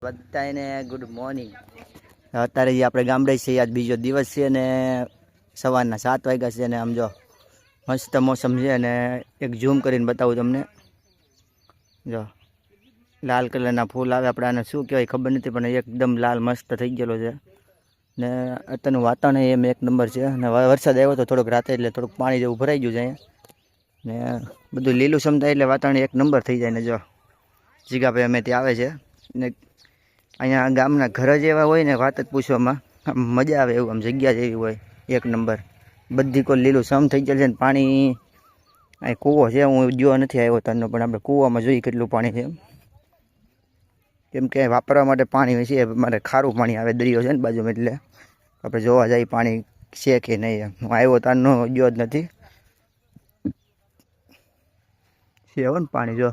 બધાને good morning. અત્યારે આપણે ગામડે છીએ, આજ બીજો દિવસ છે અને સવારના 7 વાગ્યા છે અને આમ જો મસ્ત મોસમ છે. અને એક ઝૂમ કરીને બતાવું તમને. જો લાલ કલરના ફૂલ આવે, આપણે આને શું કહેવાય ખબર નથી, પણ એકદમ લાલ મસ્ત થઈ ગયેલો છે. ને અત્યારનું વાતાવરણ એમ એક નંબર છે. અને વરસાદ આવ્યો તો થોડોક રાતે, એટલે થોડુંક પાણી જેવું ભરાઈ ગયું છે અહીંયા. ને બધું લીલું સમજાય એટલે વાતાવરણ એક નંબર થઈ જાય. ને જો જીગાભાઈ અમે ત્યાં આવે છે ને અહીંયા ગામના ઘર જ એવા હોય ને વાત જ પૂછવામાં મજા આવે એવું. આમ જગ્યા જેવી હોય એક નંબર. બધી કોઈ લીલું સમ થઈ ગયેલ છે ને પાણી અહીં કૂવો છે. હું જો નથી આવ્યો તરનો, પણ આપણે કૂવામાં જોઈએ કેટલું પાણી છે. કેમ કે વાપરવા માટે પાણી છે, મારે ખારું પાણી આવે, દરિયો છે ને બાજુમાં, એટલે આપણે જોવા જઈએ પાણી છે કે નહીં. હું આવ્યો તારનો ગયો જ નથી. છે ને પાણી જો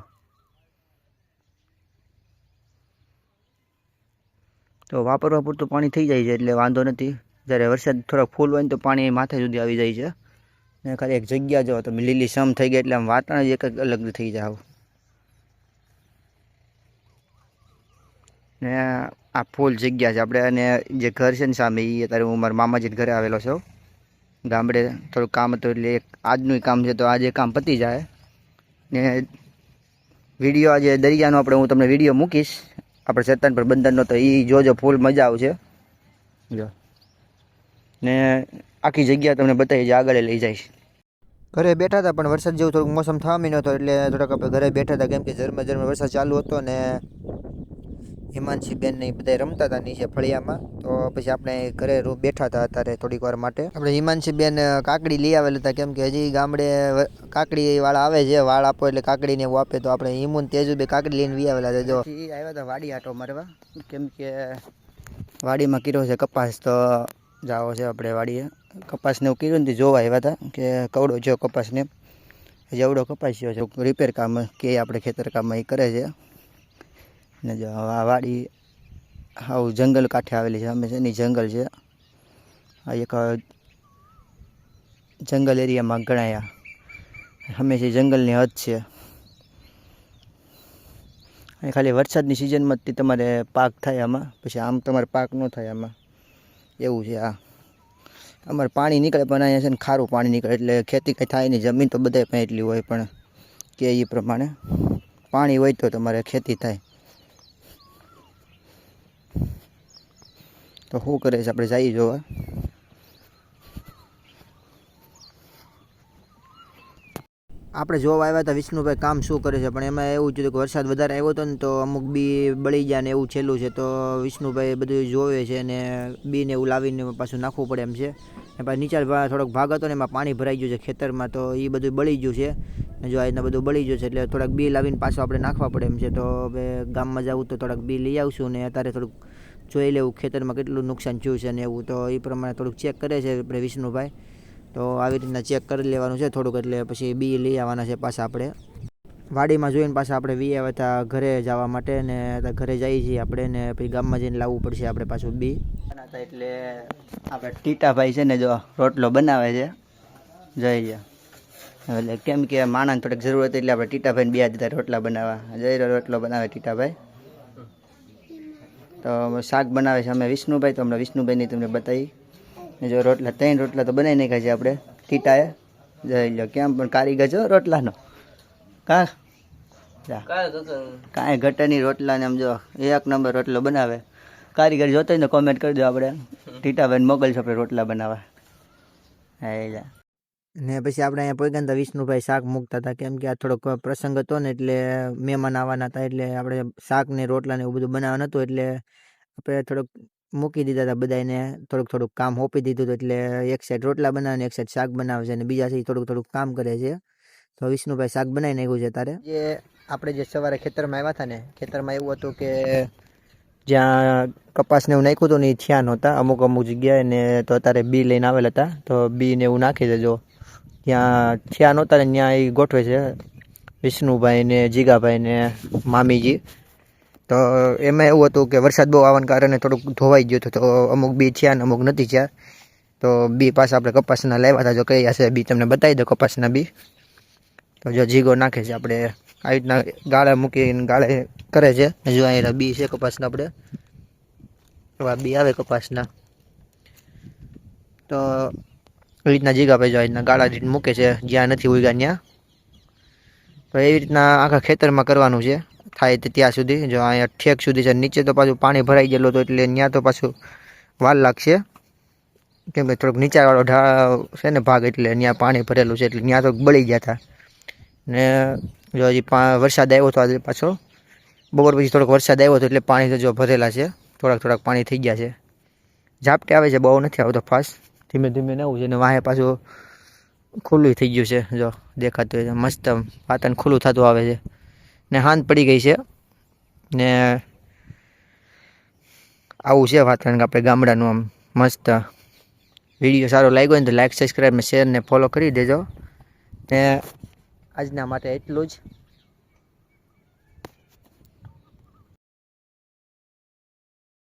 તો વાપરવા પૂરતું પાણી થઈ જાય છે એટલે વાંધો નથી. જ્યારે વરસાદ થોડાક ફૂલ હોય ને તો પાણી માથે સુધી આવી જાય છે. ને ખાલી એક જગ્યા જો તમે લીલી સમ થઈ ગઈ એટલે આમ વાતાવરણ એક જ અલગ થઈ જાય. ને આ ફૂલ જગ્યા છે આપણે. અને જે ઘર છે ને સામે, એ અત્યારે હું મારા મામાજીને ઘરે આવેલો છું. ગામડે થોડુંક કામ હતું એટલે એક આજનું કામ છે, તો આજે કામ પતી જાય. ને વિડીયો આજે દરિયાનો આપણે હું તમને વિડીયો મૂકીશ આપણે સત્તાન પર બંદરનો, તો એ જોજો, ફૂલ મજા આવશે. જો ને આખી જગ્યા તમને બતાવી આગળ લઈ જઈશ. ઘરે બેઠા હતા પણ વરસાદ જેવું થોડુંક મોસમ થવા માંડ્યો હતો એટલે થોડોક આપણે ઘરે બેઠા હતા. કેમ કે ઝરમર વરસાદ ચાલુ હતો ને હિમાંશી બેન ને બધા રમતા હતા નીચે ફળિયામાં. તો પછી આપણે ઘરે બેઠા હતા અત્યારે થોડીક વાર માટે. આપણે હિમાંશી બેન કાકડી લઈ આવેલા હતા, કેમ કે હજી ગામડે કાકડી વાળા આવે છે, વાળ આપો એટલે કાકડી ને એવું આપે. તો આપણે હિમુન તેજુ બે કાકડી લઈને વી આવેલા હતા. જો આવ્યા હતા વાડી આટો મારવા, કેમ કે વાડીમાં કીરો છે કપાસ, તો જાવો છે આપણે વાડીએ. કપાસને એવું કીધું ને જોવા આવ્યા હતા કે કવડો જો કપાસને જેવડો કપાસ છે, રિપેર કામ કે આપણે ખેતર કામમાં એ કરે છે. ને જો આ વાડી હાવ જંગલ કાંઠે આવેલી છે. અમે છે ને જંગલ છે, આ એક જંગલ એરિયામાં ગણાયા. હંમેશા જંગલની હદ છે. અને ખાલી વરસાદની સિઝનમાં જ તમારે પાક થાય આમાં, પછી આમ તમારે પાક ન થાય આમાં, એવું છે. આ અમારે પાણી નીકળે પણ અહીંયા છે ને ખારું પાણી નીકળે એટલે ખેતી કંઈ થાય નહીં. જમીન તો બધાય પણ એટલી હોય, પણ કે એ પ્રમાણે પાણી હોય તો તમારે ખેતી થાય. તો શું કરે છે આપણે જઈએ જોવા. આપણે જોવા આવ્યા હતા વિષ્ણુભાઈ કામ શું કરે છે, પણ એમાં એવું થયું કે વરસાદ વધારે આવ્યો હતો ને તો અમુક બી બળી ગયા ને એવું છેલ્લું છે. તો વિષ્ણુભાઈ બધું જોવે છે ને બીને એવું લાવીને પાછું નાખવું પડે એમ છે. ને પાછું નીચે થોડોક ભાગ હતો ને એમાં પાણી ભરાઈ ગયું છે ખેતરમાં, તો એ બધું બળી ગયું છે. ને જો આ રીતના બધું બળી ગયું છે એટલે થોડાક બી લાવીને પાછું આપણે નાખવા પડે એમ છે. તો હવે ગામમાં જવું તો થોડાક બી લઈ આવશું ને અત્યારે થોડુંક જોઈ લેવું ખેતરમાં કેટલું નુકસાન થયું છે ને એવું. તો એ પ્રમાણે થોડુંક ચેક કરે છે આપણે વિષ્ણુભાઈ. તો આવી રીતના ચેક કરી લેવાનું છે થોડુંક, એટલે પછી બી લઈ આવવાના છે પાછા આપણે વાડીમાં. જોઈને પાછા આપણે વી આવ્યા હતા ઘરે જવા માટે, ને ઘરે જઈએ છીએ આપણે. ને પછી ગામમાં જઈને લાવવું પડશે આપણે પાછું બી. એટલે આપણે ટીટાભાઈ છે ને જો રોટલો બનાવે છે, જોઈ લો. એટલે કેમ કે માણસને થોડીક જરૂર હતી એટલે આપણે ટીટાભાઈને બે દીધા રોટલા બનાવવા. જઈ રોટલો બનાવે ટીટાભાઈ. તો શાક બનાવે છે અમે વિષ્ણુભાઈ. તો હમણાં વિષ્ણુભાઈની તમને બતાવી. ને જો રોટલા 3 રોટલા તો બનાવી નાખ્યા છે આપણે ટીટાએ. જોઈ લો કેમ પણ કારીગર છો રોટલાનો. કાંઈ ઘટેની રોટલાને આમ જો એક નંબર રોટલો બનાવે. કારીગર જોતો હોય ને કોમેન્ટ કરી દો, આપણે ટીટાભાઈને મોકલશું આપણે રોટલા બનાવવા. હા. ને પછી આપણે અહીંયા પોઈગંતા વિષ્ણુભાઈ શાક મૂકતા હતા, કેમ કે આ થોડોક પ્રસંગ હતો ને એટલે મહેમાન આવવાના હતા, એટલે આપણે શાક ને રોટલા ને એવું બધું બનાવવાનું હતું. એટલે આપણે થોડુંક મૂકી દીધા હતા બધાને, થોડુંક કામ હોપી દીધું હતું. એટલે એક સાઈડ રોટલા બનાવે ને એક સાઈડ શાક બનાવે છે, અને બીજા સાઈડ થોડુંક કામ કરે છે. તો વિષ્ણુભાઈ શાક બનાવી નાખ્યું છે તારે. જે આપણે જે સવારે ખેતરમાં આવ્યા હતા ને, ખેતરમાં એવું હતું કે જ્યાં કપાસને એવું નાખ્યું હતું ને એ થયા નહોતા અમુક જગ્યાએ. ને તો અત્યારે બી લઈને આવેલા હતા, તો બી ને એવું નાખી દેજો. ત્યાં થયા નહોતા ને ત્યાં એ ગોઠવે છે વિષ્ણુભાઈ ને જીગાભાઈ ને મામીજી. તો એમાં એવું હતું કે વરસાદ બહુ આવવાના કારણે થોડુંક ધોવાઈ ગયું હતું. તો અમુક બી થયા ને અમુક નથી થયા. તો બી પાછા આપણે કપાસના લાવ્યા હતા. જો કઈ હશે બી તમને બતાવી દો કપાસના બી. તો જો જીગો નાખે છે આપણે આવી રીતના ગાળા મૂકીને ગાળે કરે છે. જો અહીંયા બી છે કપાસના, આપણે એવા બી આવે કપાસના. તો એવી રીતના જીગા ભાઈ જો રીતના ગાળા રીત મૂકે છે જ્યાં નથી ઉગ્યા ત્યાં. તો એવી રીતના આખા ખેતરમાં કરવાનું છે થાય ત્યાં સુધી. જો અહીંયા ઠેક સુધી છે, નીચે તો પાછું પાણી ભરાઈ ગયેલું હતું એટલે ત્યાં તો પાછું વાર લાગશે, કેમ કે થોડોક નીચાવાળો ઢાળ છે ને ભાગ, એટલે ત્યાં પાણી ભરેલું છે એટલે ત્યાં તો બળી ગયા હતા. ને જો હજી વરસાદ આવ્યો હતો આજે પાછો, બપોર પછી થોડોક વરસાદ આવ્યો હતો એટલે પાણી તો જો ભરેલા છે, થોડાક પાણી થઈ ગયા છે. ઝાપટે આવે છે, બહુ નથી આવતો ફાસ્ટ, ધીમે ધીમે નવું છે. ને વાહે પાછું ખુલ્લું થઈ ગયું છે, જો દેખાતું હોય મસ્ત વાતાવરણ ખુલ્લું થતું આવે છે. ને હાંજ પડી ગઈ છે. ને આવું છે વાતાવરણ આપણે ગામડાનું આમ મસ્ત. વિડીયો સારો લાગ્યો હોય ને તો લાઈક, સબસ્ક્રાઈબ, શેર ને ફોલો કરી દેજો. ને આજના માટે એટલું જ.